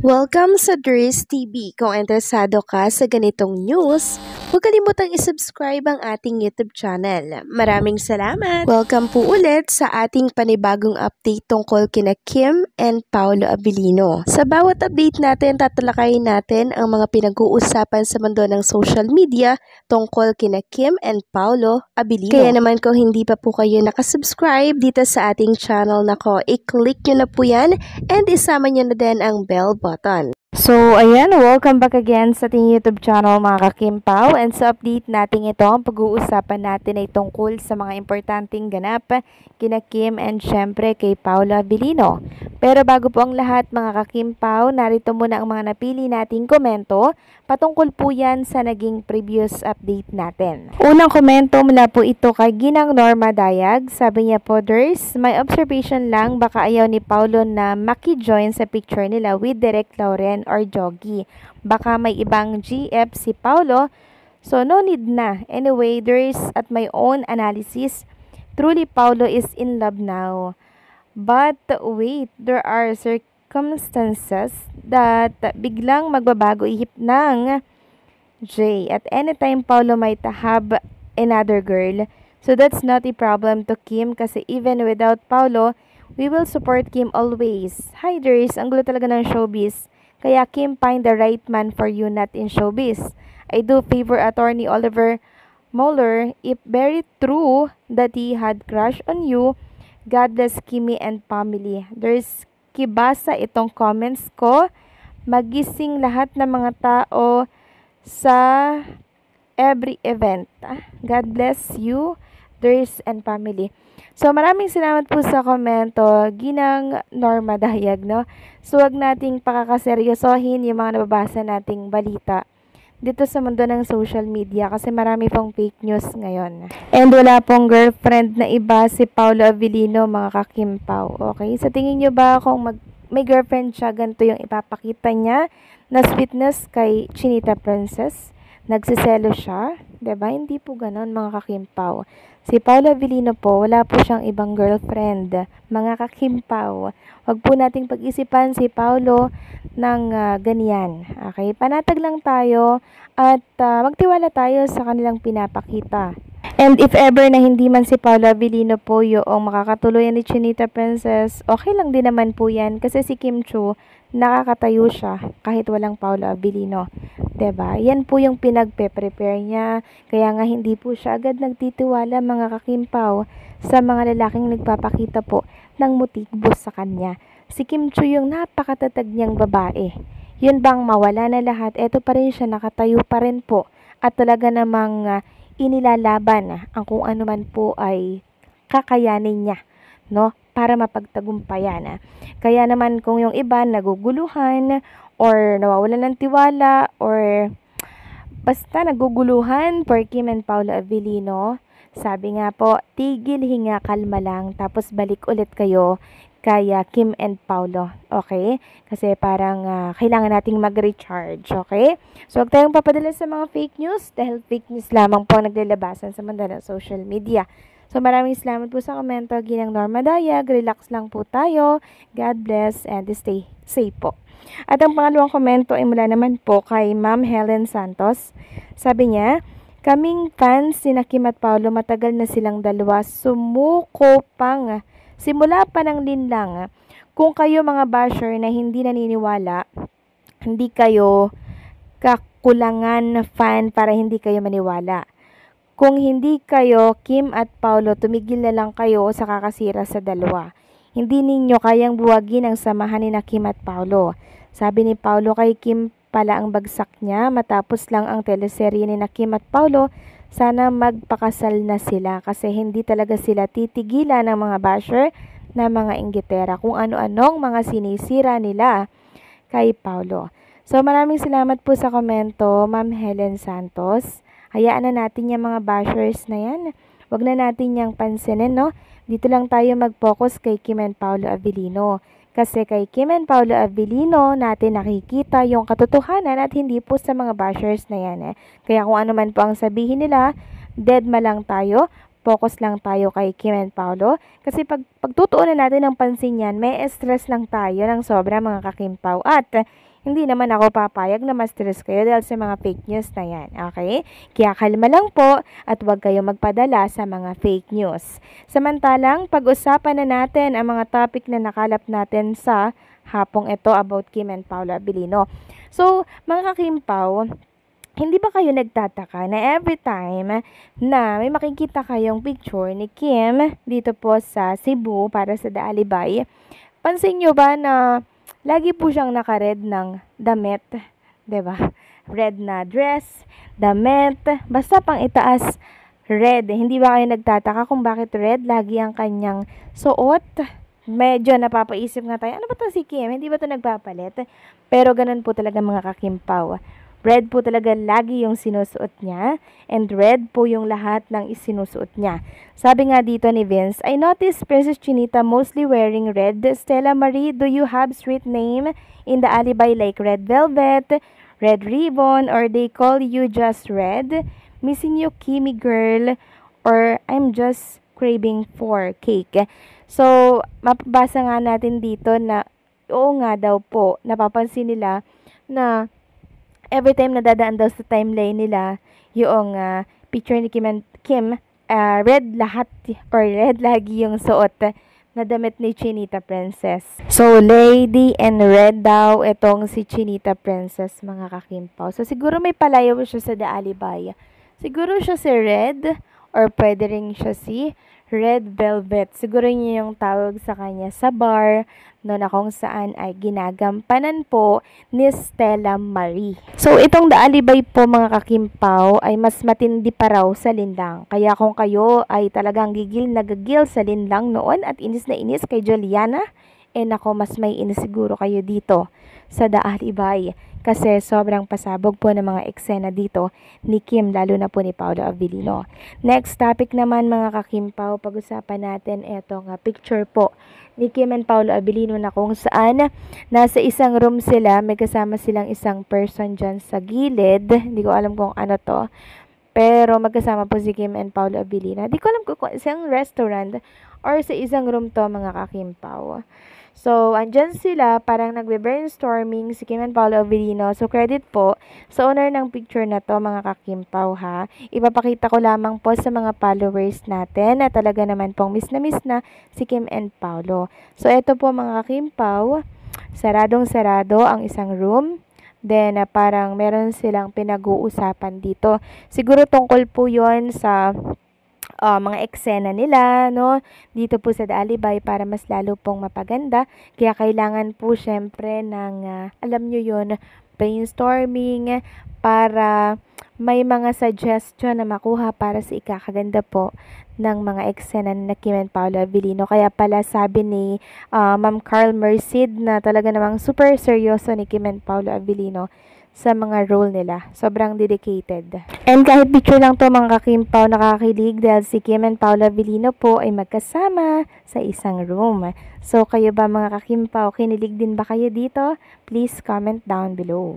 Welcome sa Dries TV. Kung interesado ka sa ganitong news, huwag kalimutang isubscribe ang ating YouTube channel. Maraming salamat! Welcome po ulit sa ating panibagong update tungkol kina Kim and Paolo Abilino. Sa bawat update natin, tatalakayin natin ang mga pinag-uusapan sa mundo ng social media tungkol kina Kim and Paolo Abilino. Kaya naman kung hindi pa po kayo nakasubscribe dito sa ating channel nako, i-click nyo na po yan and isama nyo na din ang bell button. So, ayan, welcome back again sa ating YouTube channel mga ka-Kimpaw. And sa update natin ito, ang pag-uusapan natin ay tungkol sa mga importanteng ganap kina Kim and syempre kay Paolo Abilino. Pero bago po ang lahat mga ka-Kimpaw, narito muna ang mga napili nating komento patungkol po yan sa naging previous update natin. Unang komento mula po ito kay Ginang Norma Dayag. Sabi niya po, Ders, my observation lang, baka ayaw ni Paolo na maki-join sa picture nila with Direk Lauren or Jogi. Baka may ibang GF si Paolo, so no need na. Anyway, there's at my own analysis, truly Paolo is in love now. But wait, there are circumstances that biglang magbabago ihip ng J. At anytime Paolo might have another girl. So that's not a problem to Kim kasi even without Paolo, we will support Kim always. Hi, there's ang gulo talaga ng showbiz. Kaya Kim, find the right man for you, not in showbiz. I do favor attorney Oliver Mueller if very true that he had crush on you. God bless Kimi and family. There's kibasa itong comments ko. Magising lahat ng mga tao sa every event. God bless you, There's and family. So, maraming salamat po sa komento, Ginang Norma Dayag, no? So, wag nating pakakaseryosohin yung mga nababasa nating balita dito sa mundo ng social media kasi marami pong fake news ngayon. And wala pong girlfriend na iba si Paolo Abilino, mga ka-Kimpaw. Okay? Sa tingin nyo ba kung may girlfriend siya, ganito yung ipapakita niya na sweetness kay Chinita Princess? Nagsiselo siya? Diba? Hindi po ganon, mga ka-Kimpaw. Si Paolo Abilino po, wala po siyang ibang girlfriend. Mga ka-Kimpaw, wag po nating pag-isipan si Paolo ng ganyan. Okay? Panatag lang tayo at magtiwala tayo sa kanilang pinapakita. And if ever na hindi man si Paolo Abilino po yung makakatuluyan ni Chinita Princess, okay lang din naman po yan kasi si Kim Chiu, nakakatayo siya kahit walang Paolo Abilino. Diba? Yan po yung pinagpe-prepare niya. Kaya nga hindi po siya agad nagtitiwala, mga ka-Kimpaw, sa mga lalaking nagpapakita po ng motikbo sa kanya. Si Kim Chiu yung napakatatag niyang babae. Yun bang mawala na lahat, eto pa rin siya, nakatayo pa rin po. At talaga namang inilalaban ang kung ano man po ay kakayanin niya, no? Para mapagtagumpayan. Kaya naman kung yung iba naguguluhan or nawawalan ng tiwala or basta naguguluhan for Kim and Paolo Abilino, sabi nga po, tigil, hinga, kalma lang, tapos balik ulit kayo kaya Kim and Paolo, okay? Kasi parang kailangan nating mag-recharge, okay? So, huwag tayong papadala sa mga fake news dahil fake news lamang po naglalabasan sa mundo ng social media. So, maraming salamat po sa komento, Ginang Norma Dayag. Relax lang po tayo. God bless and stay safe po. At ang pangalawang komento ay mula naman po kay Ma'am Helen Santos. Sabi niya, kaming fans sina Kim at Paolo, matagal na silang dalawa, sumuko pang simula pa ng linlang. Kung kayo mga basher na hindi naniniwala, hindi kayo kakulangan na fan para hindi kayo maniwala. Kung hindi kayo Kim at Paolo, tumigil na lang kayo sa kakasira sa dalawa. Hindi ninyo kayang buwagin ang samahan ni Kim at Paolo. Sabi ni Paolo kay Kim pala ang bagsak niya matapos lang ang teleserye ni Kim at Paolo. Sana magpakasal na sila kasi hindi talaga sila titigilan ng mga basher na mga inggitera kung ano-anong mga sinisira nila kay Paolo. So maraming salamat po sa komento, Ma'am Helen Santos. Hayaan na natin yung mga bashers na yan. Huwag na natin yung pansinin, no? Dito lang tayo mag-focus kay Kim and Paolo Abilino. Kasi kay Kim and Paolo Abilino natin nakikita yung katotohanan at hindi po sa mga bashers na yan. Kaya kung ano man po ang sabihin nila, deadma lang tayo. Focus lang tayo kay Kim and Paolo. Kasi pagtutuunan natin ng pansin yan, may stress lang tayo ng sobra, mga ka-Kimpaw. At hindi naman ako papayag na ma-stress kayo dahil sa mga fake news na yan. Okay? Kaya kalma lang po at huwag kayo magpadala sa mga fake news. Samantalang, pag-usapan na natin ang mga topic na nakalap natin sa hapong ito about Kim and Paolo Abilino. So, mga kakimpaw, hindi ba kayo nagtataka na every time na may makikita kayong picture ni Kim dito po sa Cebu para sa The Alibay, pansin nyo ba na lagi po siyang naka-red ng damit, 'di ba? Red na dress, damit, basta pang itaas red. Hindi ba kayo nagtataka kung bakit red lagi ang kanyang suot? Medyo napapaisip nga tayo, ano ba to si Kim? Hindi ba to nagpapalit? Pero ganun po talaga mga kakimpaw. Red po talaga lagi yung sinusuot niya and red po yung lahat ng isinusuot niya. Sabi nga dito ni Vince, I noticed Princess Chinita mostly wearing red. Stella Marie, do you have street name in the Alibay like Red Velvet, Red Ribbon, or they call you just Red? Missing you, Kimi girl, or I'm just craving for cake. So, mapabasa nga natin dito na oo nga daw po, napapansin nila na every time na dadaan daw sa timeline nila yung picture ni Kim, red lahat or red lagi yung suot na damit ni Chinita Princess. So, lady and red daw itong si Chinita Princess, mga kakimpaw. So, siguro may palayaw siya sa The Alibay. Siguro siya si Red or pwede rin siya si Red Velvet. Siguro niya yung tawag sa kanya sa bar no, na kung saan ay ginagampanan po ni Stella Marie. So, itong The Alibay po mga kakimpaw ay mas matindi pa raw sa linlang. Kaya kung kayo ay talagang gigil na gigil sa linlang noon at inis na inis kay Juliana, nako, mas may inis siguro kayo dito sa The Alibay. Kasi sobrang pasabog po ng mga eksena dito ni Kim, lalo na po ni Paolo Abilino. Next topic naman mga kakimpaw, pag-usapan natin etong picture po ni Kim and Paolo Abilino na kung saan nasa isang room sila, may kasama silang isang person dyan sa gilid. Hindi ko alam kung ano to. Pero magkasama po si Kim and Paolo Abilino. Hindi ko alam kung isang restaurant or sa isang room to mga kakimpaw. So, andyan sila, parang nagbe-brainstorming si Kim and Paolo Abilino. So, credit po sa owner ng picture na to, mga kakimpaw ha. Ipapakita ko lamang po sa mga followers natin na talaga naman pong miss na si Kim and Paolo. So, eto po mga kakimpaw, saradong-sarado ang isang room. Then, parang meron silang pinag-uusapan dito. Siguro tungkol po yon sa mga eksena nila, no? Dito po sa The Alibay para mas lalo pong mapaganda. Kaya kailangan po syempre ng, alam nyo yun, brainstorming para may mga suggestion na makuha para sa ikakaganda po ng mga eksena na Kim and Paolo Abilino. Kaya pala sabi ni Ma'am Carl Merced na talaga namang super seryoso ni Kim and Paolo Abilino sa mga role nila. Sobrang dedicated. And kahit picture lang to mga kakimpaw, nakakakilig dahil si Kim and Paolo Abilino po ay magkasama sa isang room. So kayo ba mga kakimpaw, kinilig din ba kayo dito? Please comment down below.